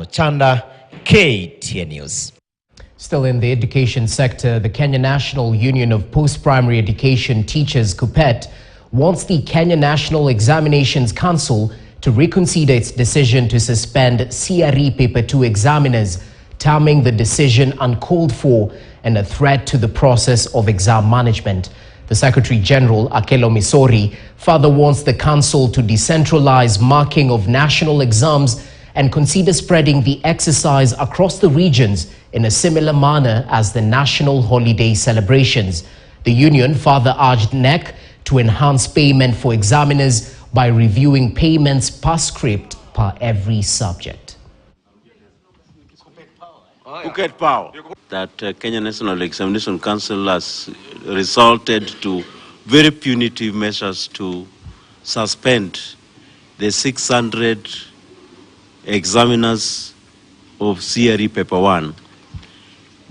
Ochanda, KTN News. Still in the education sector, the Kenya National Union of Post-Primary Education Teachers, KUPPET, wants the Kenya National Examinations Council to reconsider its decision to suspend CRE Paper 2 examiners, terming the decision uncalled for and a threat to the process of exam management. The Secretary General, Akelo Misori, further wants the council to decentralize marking of national exams and consider spreading the exercise across the regions in a similar manner as the national holiday celebrations. The union further urged KNEC to enhance payment for examiners by reviewing payments per script per every subject. That Kenya National Examination Council has resorted to very punitive measures to suspend the 600 examiners of CRE Paper 1.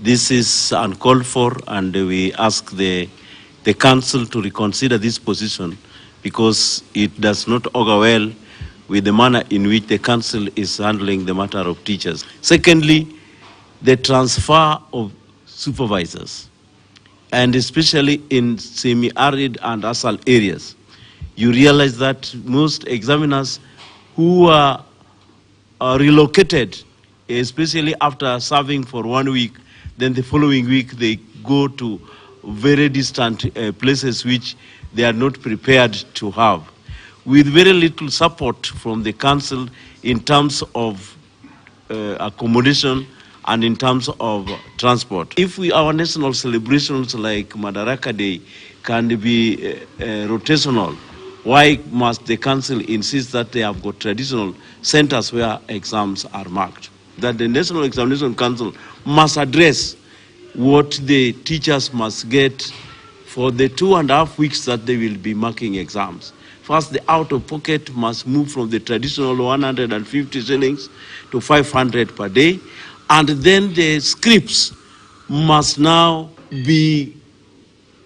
This is uncalled for, and we ask the council to reconsider this position because it does not augur well with the manner in which the council is handling the matter of teachers. Secondly, the transfer of supervisors, and especially in semi-arid and ASAL areas. You realize that most examiners who are relocated, especially after serving for 1 week, then the following week they go to very distant places which they are not prepared to have, with very little support from the council in terms of accommodation and in terms of transport. If our national celebrations like Madaraka Day can be rotational, why must the council insist that they have got traditional centers where exams are marked? That the National Examination Council must address what the teachers must get for the 2.5 weeks that they will be marking exams. First, the out-of-pocket must move from the traditional 150 shillings to 500 per day, and then the scripts must now be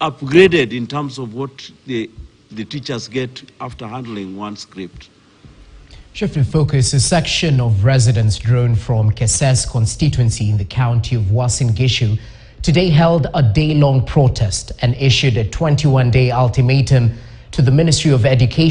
upgraded in terms of what the teachers get after handling one script. Shifting focus, a section of residents drawn from Keses constituency in the county of Uasin Gishu today held a day-long protest and issued a 21-day ultimatum to the Ministry of Education